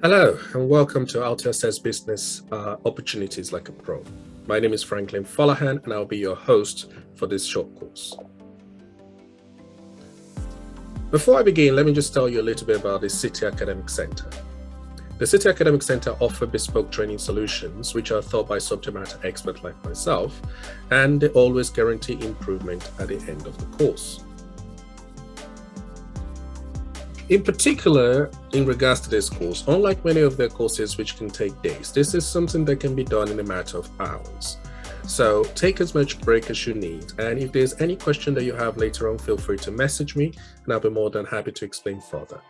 Hello, and welcome to How to Assess Business Opportunities Like a Pro. My name is Franklin Folahan, and I'll be your host for this short course. Before I begin, let me just tell you a little bit about the City Academic Center. The City Academic Center offers bespoke training solutions, which are taught by subject matter experts like myself, and they always guarantee improvement at the end of the course. In particular, in regards to this course, unlike many of their courses which can take days, this is something that can be done in a matter of hours. So take as much break as you need. And if there's any question that you have later on, feel free to message me and I'll be more than happy to explain further.